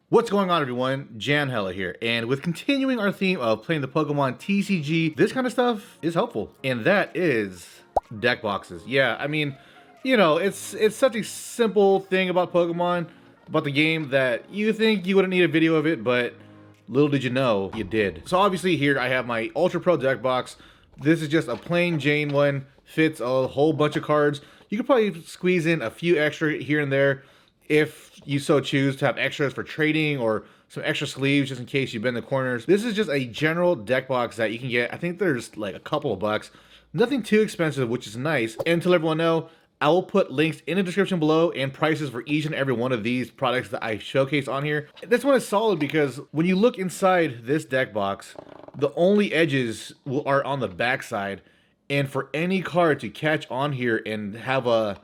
What's going on, everyone? Janhella here, and with continuing our theme of playing the Pokemon TCG, this kind of stuff is helpful, and that is deck boxes. Yeah, I mean, you know, it's such a simple thing about Pokemon, about the game, that you think you wouldn't need a video of it, but little did you know, you did. So obviously here I have my Ultra Pro deck box. This is just a plain Jane one, fits a whole bunch of cards. You could probably squeeze in a few extra here and there, if you so choose to have extras for trading or some extra sleeves just in case you bend the corners. This is just a general deck box that you can get. I think there's like a couple of bucks. Nothing too expensive, which is nice. And to let everyone know, I will put links in the description below and prices for each and every one of these products that I showcase on here. This one is solid because when you look inside this deck box, the only edges are on the back side. And for any card to catch on here and have a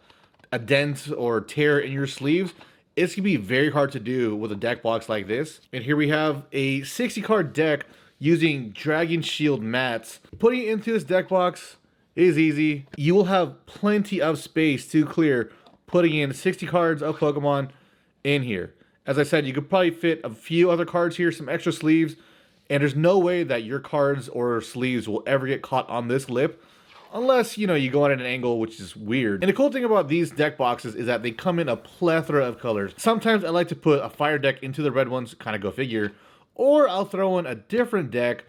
dent or tear in your sleeves, it's gonna be very hard to do with a deck box like this. And here we have a 60 card deck using Dragon Shield mats. Putting it into this deck box is easy. You will have plenty of space to clear putting in 60 cards of Pokemon in here. As I said, you could probably fit a few other cards here, some extra sleeves, and there's no way that your cards or sleeves will ever get caught on this lip. Unless, you know, you go at an angle, which is weird. And the cool thing about these deck boxes is that they come in a plethora of colors. Sometimes I like to put a fire deck into the red ones, kind of go figure. Or I'll throw in a different deck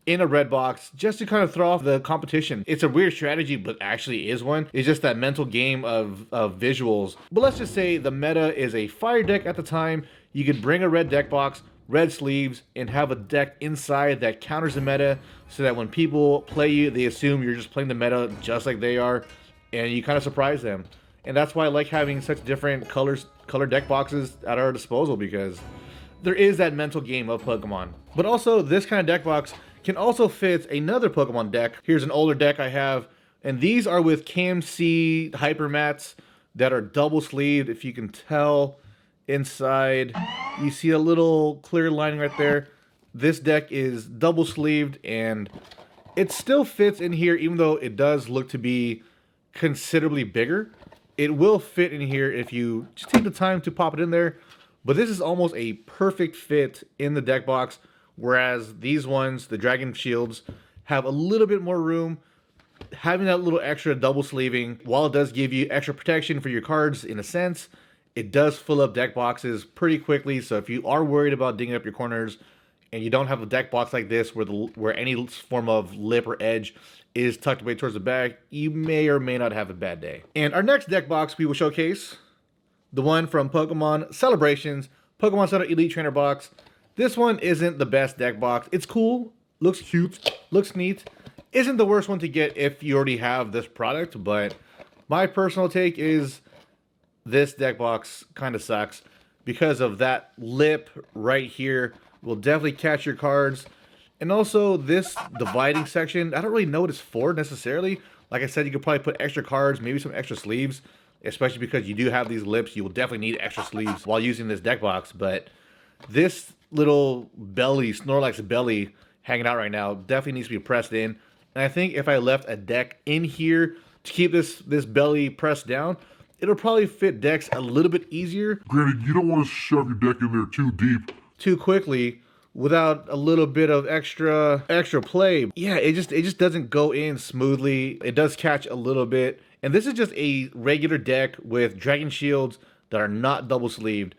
in a red box just to kind of throw off the competition. It's a weird strategy, but actually is one. It's just that mental game of visuals. But let's just say the meta is a fire deck at the time. You could bring a red deck box, red sleeves, and have a deck inside that counters the meta, so that when people play you, they assume you're just playing the meta just like they are, and you kind of surprise them. And that's why I like having such different color deck boxes at our disposal, because there is that mental game of Pokemon. But also, this kind of deck box can also fit another Pokemon deck. Here's an older deck I have, and these are with KMC Hyper Mats that are double sleeved. If you can tell, inside you see a little clear lining right there. This deck is double sleeved and it still fits in here, even though it does look to be considerably bigger. It will fit in here if you just take the time to pop it in there, but this is almost a perfect fit in the deck box, whereas these ones, the Dragon Shields, have a little bit more room. Having that little extra double sleeving, while it does give you extra protection for your cards in a sense, it does fill up deck boxes pretty quickly. So if you are worried about digging up your corners and you don't have a deck box like this where any form of lip or edge is tucked away towards the back, you may or may not have a bad day. And our next deck box we will showcase, the one from Pokemon Celebrations, Pokemon Center Elite Trainer box. This one isn't the best deck box. It's cool, looks cute, looks neat. Isn't the worst one to get if you already have this product, but my personal take is this deck box kind of sucks because of that lip right here. Will definitely catch your cards. And also this dividing section, I don't really know what it's for necessarily. Like I said, you could probably put extra cards, maybe some extra sleeves, especially because you do have these lips. You will definitely need extra sleeves while using this deck box. But this little belly, Snorlax belly hanging out right now, definitely needs to be pressed in. And I think if I left a deck in here to keep this belly pressed down, it'll probably fit decks a little bit easier. Granted, you don't want to shove your deck in there too deep, too quickly, without a little bit of extra play. Yeah, it just doesn't go in smoothly. It does catch a little bit. And this is just a regular deck with Dragon Shields that are not double sleeved.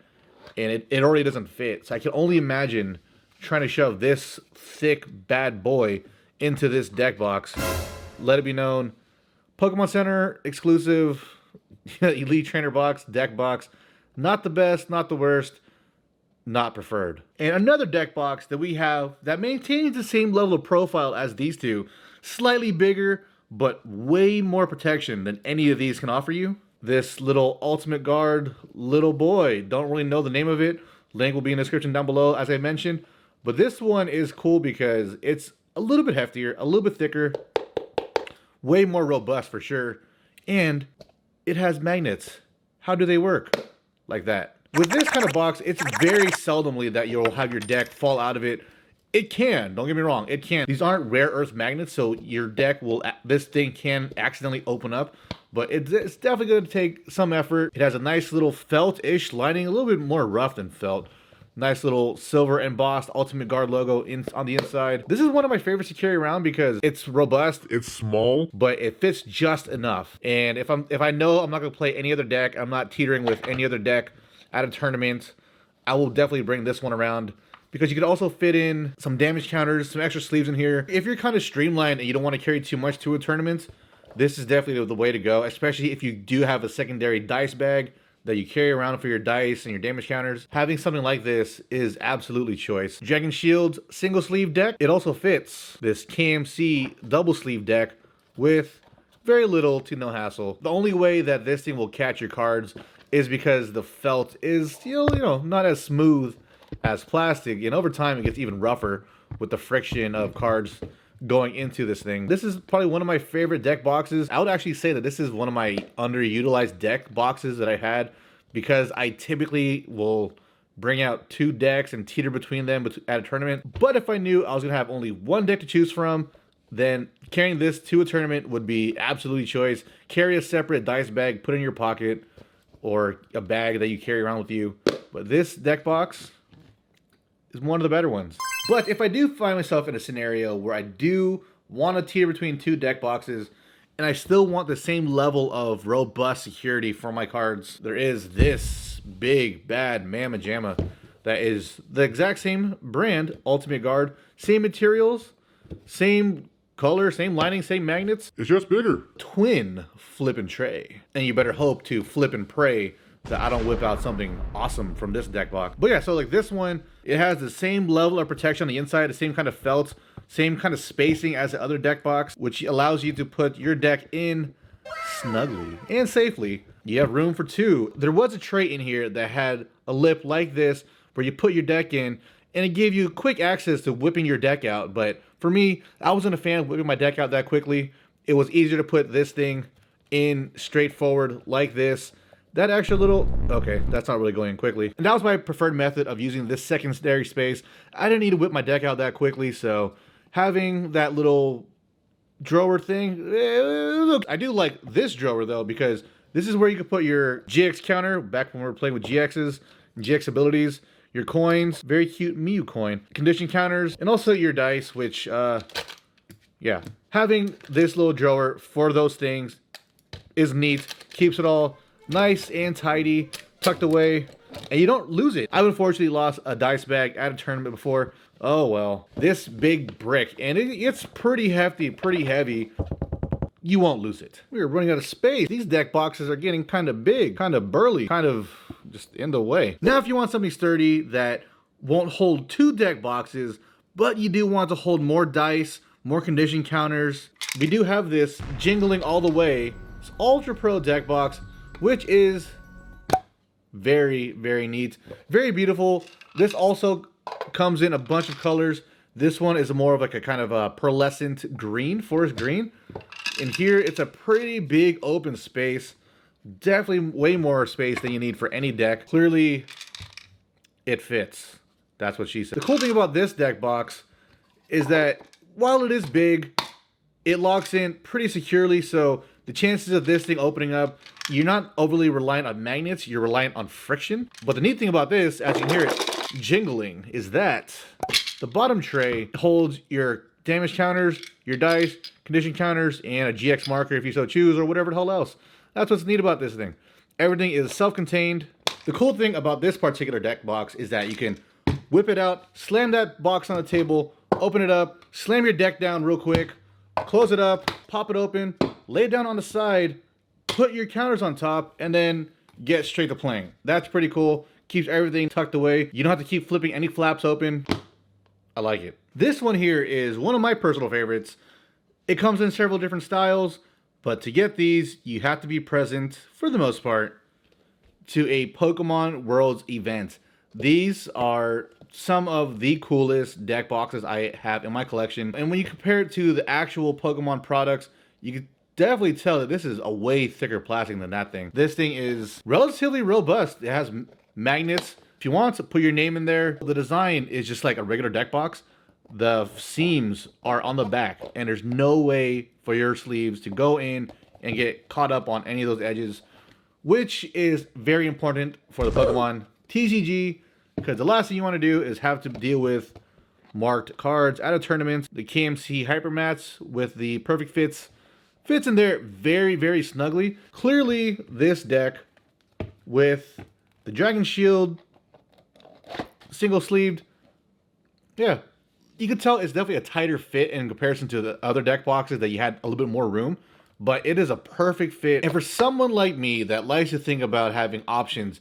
And it already doesn't fit. So I can only imagine trying to shove this thick bad boy into this deck box. Let it be known, Pokemon Center exclusive Elite Trainer box, deck box. Not the best, not the worst, not preferred. And another deck box that we have that maintains the same level of profile as these two. Slightly bigger, but way more protection than any of these can offer you. This little Ultimate Guard little boy. Don't really know the name of it. Link will be in the description down below, as I mentioned. But this one is cool because it's a little bit heftier, a little bit thicker, way more robust for sure. And it has magnets. How do they work? Like that. With this kind of box, it's very seldomly that you'll have your deck fall out of it. It can, don't get me wrong, it can. These aren't rare earth magnets, so your deck will, this thing can accidentally open up, but it's definitely going to take some effort. It has a nice little felt-ish lining, a little bit more rough than felt. Nice little silver embossed Ultimate Guard logo on the inside. This is one of my favorites to carry around because it's robust, It's small. but it fits just enough. And if I know I'm not gonna play any other deck, I'm not teetering with any other deck at a tournament, I will definitely bring this one around because you could also fit in some damage counters, some extra sleeves in here. If you're kind of streamlined and you don't want to carry too much to a tournament, this is definitely the way to go, especially if you do have a secondary dice bag that you carry around for your dice and your damage counters. Having something like this is absolutely choice. Dragon Shield's single sleeve deck, it also fits this KMC double sleeve deck with very little to no hassle. The only way that this thing will catch your cards is because the felt is still, not as smooth as plastic, and over time it gets even rougher with the friction of cards going into this thing. This is probably one of my favorite deck boxes. I would actually say that this is one of my underutilized deck boxes that I had because I typically will bring out 2 decks and teeter between them at a tournament. But if I knew I was gonna have only one deck to choose from, then carrying this to a tournament would be absolutely choice. Carry a separate dice bag, put it in your pocket, or a bag that you carry around with you. But this deck box is one of the better ones. But if I do find myself in a scenario where I do want to teeter between 2 deck boxes and I still want the same level of robust security for my cards, there is this big bad mamma jamma that is the exact same brand, Ultimate Guard, same materials, same color, same lining, same magnets. It's just bigger. Twin flip and tray. And you better hope to flip and pray that I don't whip out something awesome from this deck box. But yeah, so like this one, it has the same level of protection on the inside, the same kind of felt, same kind of spacing as the other deck box, which allows you to put your deck in snugly and safely. You have room for 2. There was a tray in here that had a lip like this where you put your deck in and it gave you quick access to whipping your deck out. But for me, I wasn't a fan of whipping my deck out that quickly. It was easier to put this thing in straightforward like this. That extra little, okay, that's not really going in quickly. And that was my preferred method of using this secondary space. I didn't need to whip my deck out that quickly, so having that little drawer thing, I do like this drawer though, because this is where you can put your GX counter, back when we were playing with GXs, GX abilities, your coins, very cute Mew coin, condition counters, and also your dice, which, yeah. Having this little drawer for those things is neat, keeps it all nice and tidy, tucked away, and you don't lose it. I've unfortunately lost a dice bag at a tournament before. Oh well. This big brick, and it's pretty hefty, pretty heavy. You won't lose it. We are running out of space. These deck boxes are getting kind of big, kind of burly, kind of just in the way. Now if you want something sturdy that won't hold 2 deck boxes, but you do want to hold more dice, more condition counters, we do have this jingling all the way. It's Ultra Pro deck box, which is very, very neat, very beautiful. This also comes in a bunch of colors. This one is more of like a kind of a pearlescent green, forest green. And here it's a pretty big open space. Definitely way more space than you need for any deck. Clearly, it fits. That's what she said. The cool thing about this deck box is that while it is big, it locks in pretty securely, so the chances of this thing opening up, you're not overly reliant on magnets, you're reliant on friction. But the neat thing about this, as you can hear it jingling, is that the bottom tray holds your damage counters, your dice, condition counters, and a GX marker if you so choose, or whatever the hell else. That's what's neat about this thing. Everything is self-contained. The cool thing about this particular deck box is that you can whip it out, slam that box on the table, open it up, slam your deck down real quick, close it up, pop it open, lay it down on the side, put your counters on top, and then get straight to playing. That's pretty cool. Keeps everything tucked away. You don't have to keep flipping any flaps open. I like it. This one here is one of my personal favorites. It comes in several different styles, but to get these, you have to be present, for the most part, to a Pokemon Worlds event. These are some of the coolest deck boxes I have in my collection. And when you compare it to the actual Pokemon products, you can definitely tell that this is a way thicker plastic than that thing. This thing is relatively robust. It has magnets. If you want to put your name in there, the design is just like a regular deck box. The seams are on the back, and there's no way for your sleeves to go in and get caught up on any of those edges, which is very important for the Pokemon TCG because the last thing you want to do is have to deal with marked cards out of tournaments. The KMC Hypermats with the perfect fits in there very, very snugly. Clearly, this deck with the Dragon Shield, single sleeved, yeah, you can tell it's definitely a tighter fit in comparison to the other deck boxes that you had a little bit more room, but it is a perfect fit. And for someone like me that likes to think about having options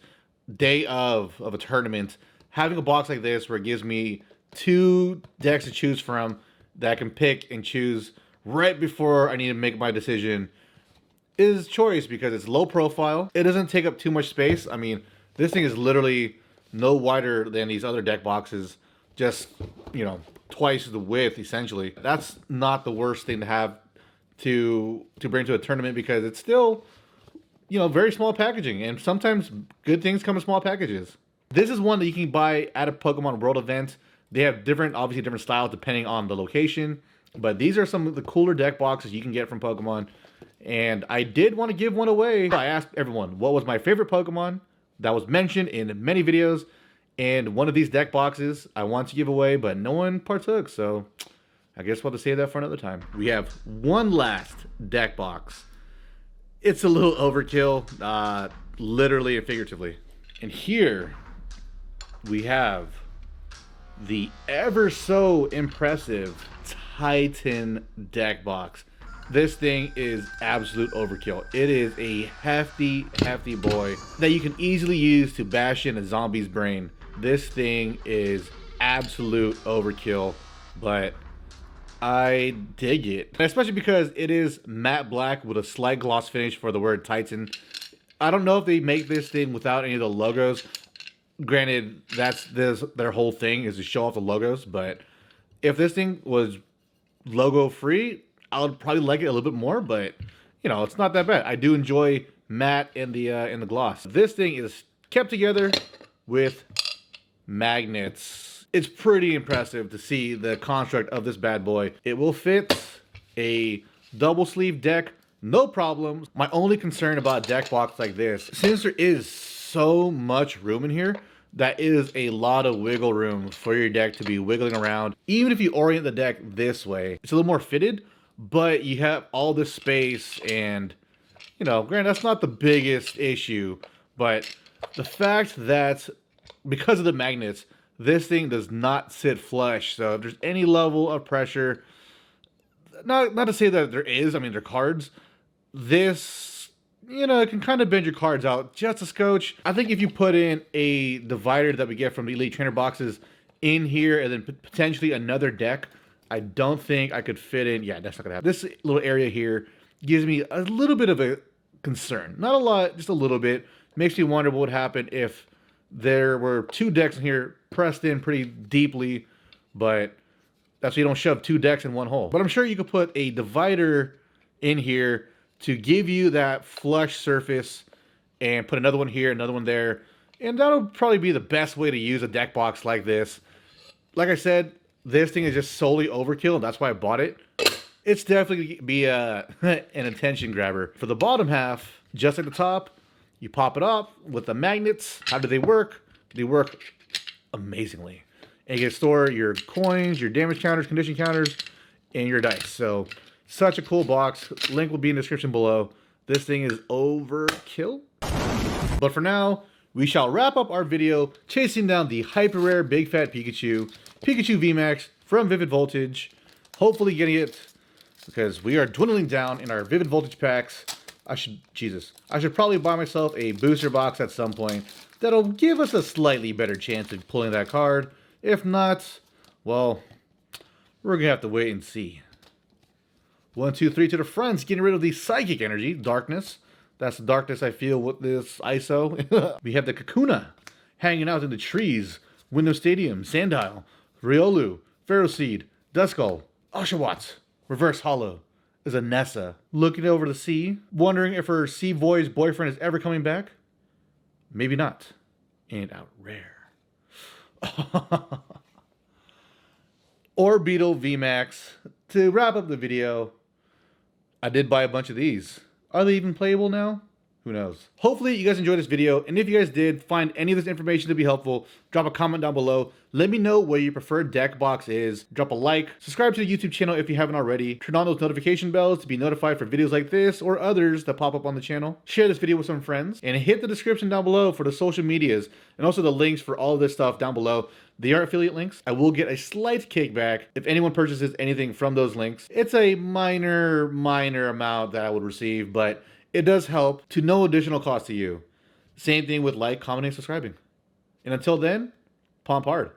day of a tournament, having a box like this where it gives me 2 decks to choose from that I can pick and choose right before I need to make my decision is choice, because it's low profile. It doesn't take up too much space. I mean, this thing is literally no wider than these other deck boxes, just, you know, twice the width essentially. That's not the worst thing to have to bring to a tournament, because it's still, you know, very small packaging, and sometimes good things come in small packages. This is one that you can buy at a Pokemon World event. They have obviously different styles depending on the location, but these are some of the cooler deck boxes you can get from Pokemon. And I did want to give one away. I asked everyone what was my favorite Pokemon that was mentioned in many videos, and one of these deck boxes I want to give away, but no one partook, so I guess we'll have to save that for another time. We have one last deck box. It's a little overkill, literally and figuratively. And here we have the ever so impressive Titan deck box. This thing is absolute overkill. It is a hefty, hefty boy that you can easily use to bash in a zombie's brain. This thing is absolute overkill, but I dig it. Especially because it is matte black with a slight gloss finish for the word Titan. I don't know if they make this thing without any of the logos. Granted, that's their whole thing, is to show off the logos, but if this thing was logo free, I would probably like it a little bit more, but you know, it's not that bad. I do enjoy matte in the gloss. This thing is kept together with magnets. It's pretty impressive to see the construct of this bad boy. It will fit a double sleeve deck, no problems. My only concern about a deck box like this, since there is so much room in here, that is a lot of wiggle room for your deck to be wiggling around. Even if you orient the deck this way, it's a little more fitted, but you have all this space, and you know, granted, that's not the biggest issue, but the fact that because of the magnets, this thing does not sit flush. So if there's any level of pressure, not to say that there is, I mean, they're cards, this, you know, it can kind of bend your cards out just a scotch. I think if you put in a divider that we get from the Elite Trainer boxes in here, and then potentially another deck, I don't think I could fit in. Yeah, that's not gonna happen. This little area here gives me a little bit of a concern. Not a lot, just a little bit. Makes me wonder what would happen if there were 2 decks in here pressed in pretty deeply, but that's so you don't shove 2 decks in one hole. But I'm sure you could put a divider in here to give you that flush surface, and put another one here, another one there, and that'll probably be the best way to use a deck box like this. Like I said, this thing is just solely overkill, and that's why I bought it. It's definitely be an attention grabber. For the bottom half, just like the top, you pop it up with the magnets. How do they work? They work amazingly. And you can store your coins, your damage counters, condition counters, and your dice. So, such a cool box. Link will be in the description below. This thing is overkill. But for now, we shall wrap up our video chasing down the hyper rare Big Fat Pikachu VMAX from Vivid Voltage. Hopefully getting it, because we are dwindling down in our Vivid Voltage packs. I should probably buy myself a booster box at some point that'll give us a slightly better chance of pulling that card. If not, well, we're gonna have to wait and see. 1, 2, 3 to the fronts, getting rid of the psychic energy, darkness. That's the darkness I feel with this ISO. We have the Kakuna hanging out in the trees, Window Stadium, Sandile, Riolu, Ferroseed, Duskull, Oshawott, Reverse Hollow is a Nessa looking over the sea, wondering if her sea boy's boyfriend is ever coming back. Maybe not. And out rare. Orbeetle VMAX. To wrap up the video, I did buy a bunch of these. Are they even playable now? Who knows? Hopefully you guys enjoyed this video, and if you guys did find any of this information to be helpful, drop a comment down below. Let me know what your preferred deck box is. Drop a like, subscribe to the YouTube channel if you haven't already, turn on those notification bells to be notified for videos like this or others that pop up on the channel. Share this video with some friends, and hit the description down below for the social medias and also the links for all of this stuff down below. They are affiliate links. I will get a slight kickback if anyone purchases anything from those links. It's a minor amount that I would receive, but it does help to no additional cost to you. Same thing with like, commenting, subscribing. And until then, pomp hard.